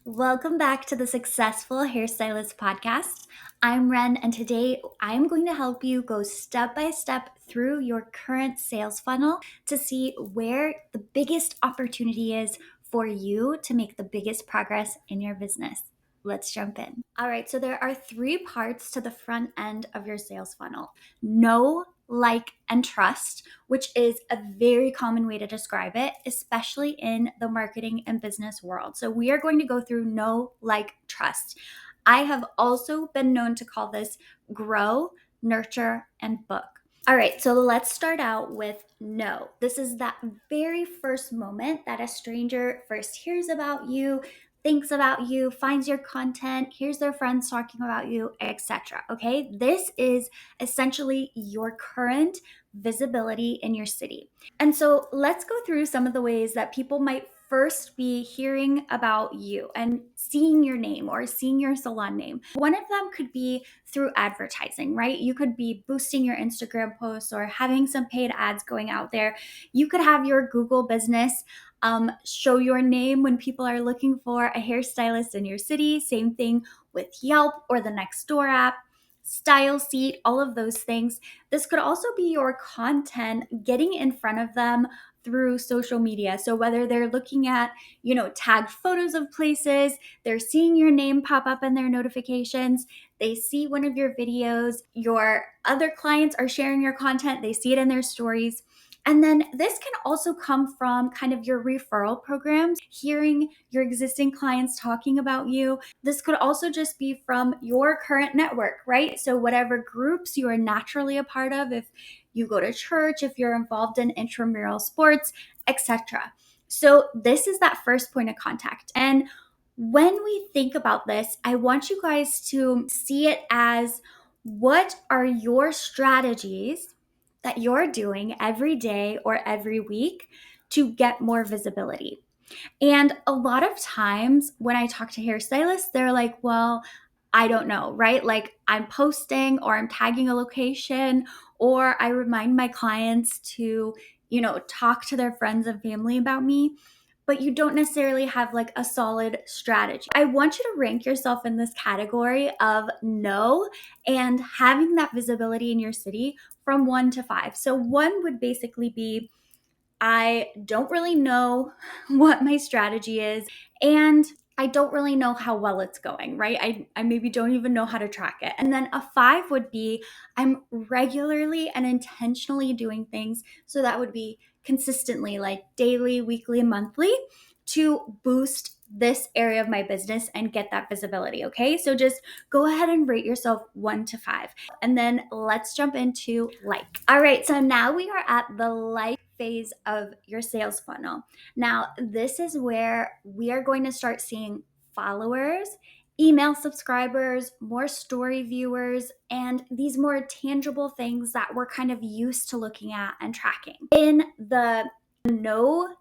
Welcome back to the Successful Hairstylist podcast. I'm Ren, and today I'm going to help you go step by step through your current sales funnel to see where the biggest opportunity is for you to make the biggest progress in your business. Let's jump in. All right, so there are three parts to the front end of your sales funnel: know, like, and trust, which is a very common way to describe it, especially in the marketing and business world. So we are going to go through know, like, trust. I have also been known to call this grow, nurture, and book. All right, so let's start out with know. This is that very first moment that a stranger first hears about you, thinks about you, finds your content, hears their friends talking about you, etc. Okay, this is essentially your current visibility in your city. And so let's go through some of the ways that people might first be hearing about you and seeing your name or seeing your salon name. One of them could be through advertising, right? You could be boosting your Instagram posts or having some paid ads going out there. You could have your Google business show your name when people are looking for a hairstylist in your city. Same thing with Yelp or the Nextdoor app, Style Seat, all of those things. This could also be your content getting in front of them through social media. So whether they're looking at, tagged photos of places, they're seeing your name pop up in their notifications, they see one of your videos, your other clients are sharing your content, they see it in their stories. And then this can also come from kind of your referral programs, hearing your existing clients talking about you. This could also just be from your current network, right? So whatever groups you are naturally a part of, if you go to church, if you're involved in intramural sports, etc. So this is that first point of contact. And when we think about this, I want you guys to see it as, what are your strategies that you're doing every day or every week to get more visibility? And a lot of times when I talk to hairstylists, they're like, well, I don't know, right? Like, I'm posting or I'm tagging a location, or I remind my clients to, talk to their friends and family about me, but you don't necessarily have like a solid strategy. I want you to rank yourself in this category of no and having that visibility in your city from 1 to 5. So 1 would basically be, I don't really know what my strategy is, and I don't really know how well it's going, right? I maybe don't even know how to track it. And then a 5 would be, I'm regularly and intentionally doing things. So that would be consistently, like daily, weekly, monthly, to boost this area of my business and get that visibility. Okay. So just go ahead and rate yourself 1 to 5. And then let's jump into like. All right. So now we are at the like phase of your sales funnel. Now, this is where we are going to start seeing followers, email subscribers, more story viewers, and these more tangible things that we're kind of used to looking at and tracking. In the no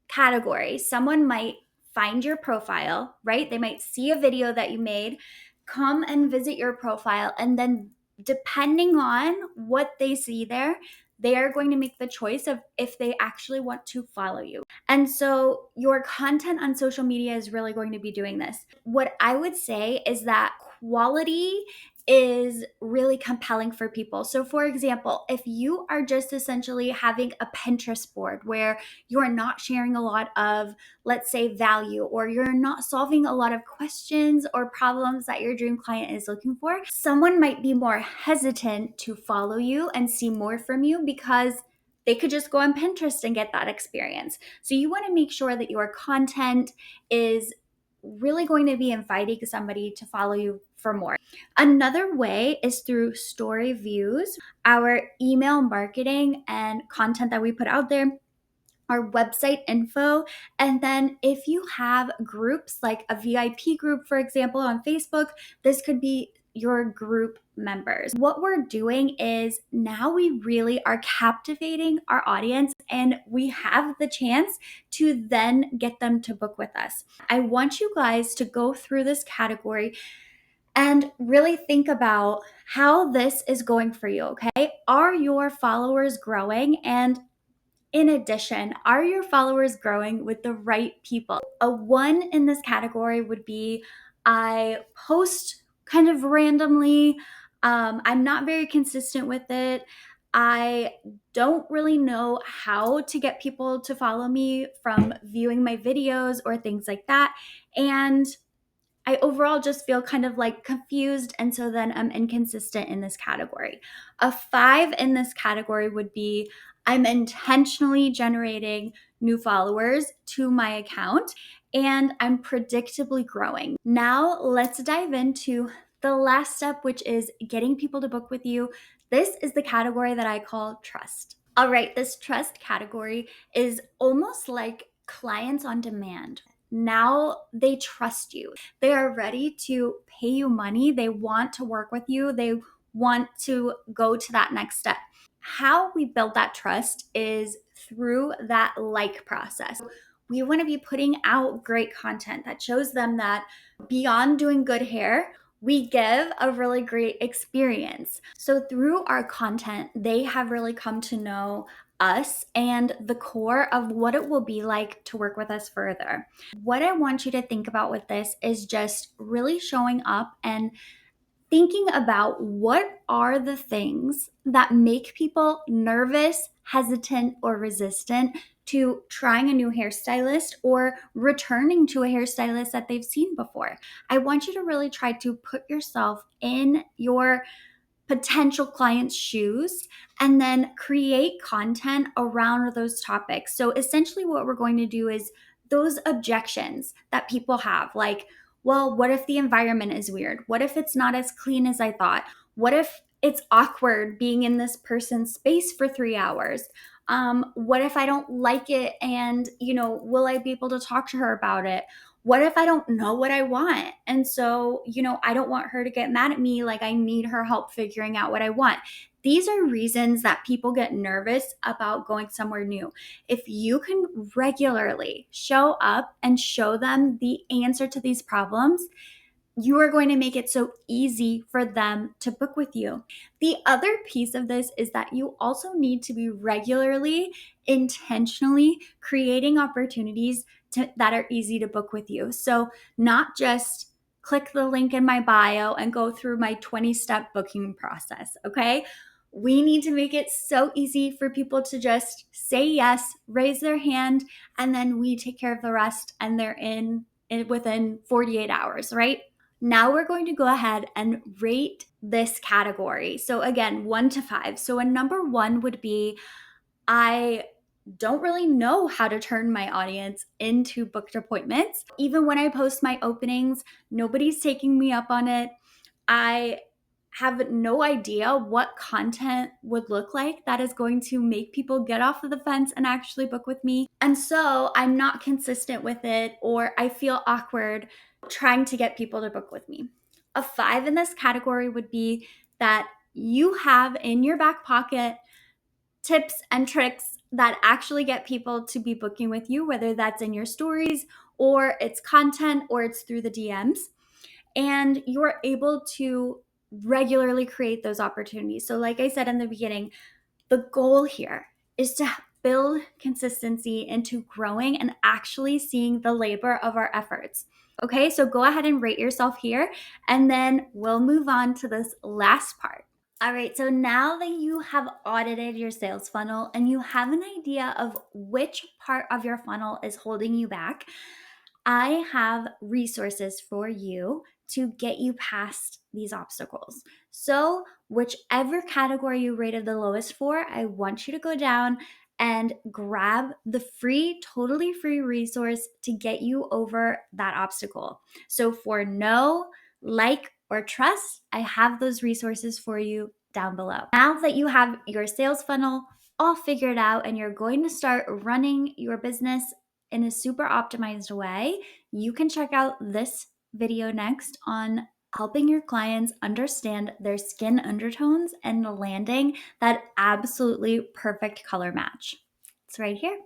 category, someone might find your profile, right? They might see a video that you made, come and visit your profile, and then depending on what they see there, they are going to make the choice of if they actually want to follow you. And so your content on social media is really going to be doing this. What I would say is that quality is really compelling for people. So, for example, if you are just essentially having a Pinterest board where you're not sharing a lot of, let's say, value, or you're not solving a lot of questions or problems that your dream client is looking for, someone might be more hesitant to follow you and see more from you because they could just go on Pinterest and get that experience. So you want to make sure that your content is really going to be inviting somebody to follow you for more. Another way is through story views, our email marketing and content that we put out there, our website info. And then if you have groups like a VIP group, for example, on Facebook, this could be your group members. What we're doing is now we really are captivating our audience and we have the chance to then get them to book with us. I want you guys to go through this category and really think about how this is going for you, okay? Are your followers growing? And In addition, are your followers growing with the right people? A 1 in this category would be I post kind of randomly. I'm not very consistent with it. I don't really know how to get people to follow me from viewing my videos or things like that. And I overall just feel kind of like confused. And so then I'm inconsistent in this category. A 5 in this category would be I'm intentionally generating new followers to my account and I'm predictably growing. Now let's dive into the last step, which is getting people to book with you. This is the category that I call trust. All right, this trust category is almost like clients on demand. Now they trust you. They are ready to pay you money. They want to work with you. They want to go to that next step. How we build that trust is through that like process. We want to be putting out great content that shows them that beyond doing good hair, we give a really great experience. So through our content, they have really come to know us and the core of what it will be like to work with us further. What I want you to think about with this is just really showing up and thinking about what are the things that make people nervous, hesitant, or resistant to trying a new hairstylist or returning to a hairstylist that they've seen before. I want you to really try to put yourself in your potential clients' shoes and then create content around those topics. So essentially, what we're going to do is those objections that people have, like, well, what if the environment is weird? What if it's not as clean as I thought? What if it's awkward being in this person's space for 3 hours? What if I don't like it and, will I be able to talk to her about it? What if I don't know what I want? And so, I don't want her to get mad at me. Like, I need her help figuring out what I want. These are reasons that people get nervous about going somewhere new. If you can regularly show up and show them the answer to these problems, you are going to make it so easy for them to book with you. The other piece of this is that you also need to be regularly, intentionally creating opportunities that are easy to book with you. So, not just click the link in my bio and go through my 20-step booking process, okay? We need to make it so easy for people to just say yes, raise their hand, and then we take care of the rest and they're in within 48 hours, right? Now we're going to go ahead and rate this category. So again, 1 to 5. So a number 1 would be I don't really know how to turn my audience into booked appointments. Even when I post my openings, nobody's taking me up on it. I have no idea what content would look like that is going to make people get off of the fence and actually book with me. And so I'm not consistent with it, or I feel awkward trying to get people to book with me. A 5 in this category would be that you have in your back pocket tips and tricks that actually get people to be booking with you, whether that's in your stories or it's content or it's through the DMs. And you're able to regularly create those opportunities. So, like I said in the beginning, the goal here is to build consistency into growing and actually seeing the labor of our efforts. Okay, so go ahead and rate yourself here, and then we'll move on to this last part. All right, so now that you have audited your sales funnel and you have an idea of which part of your funnel is holding you back, I have resources for you to get you past these obstacles. So, whichever category you rated the lowest for, I want you to go down and grab the free, totally free resource to get you over that obstacle. So, for no, like, or trust, I have those resources for you down below. Now that you have your sales funnel all figured out and you're going to start running your business in a super optimized way, you can check out this video next on helping your clients understand their skin undertones and landing that absolutely perfect color match. It's right here.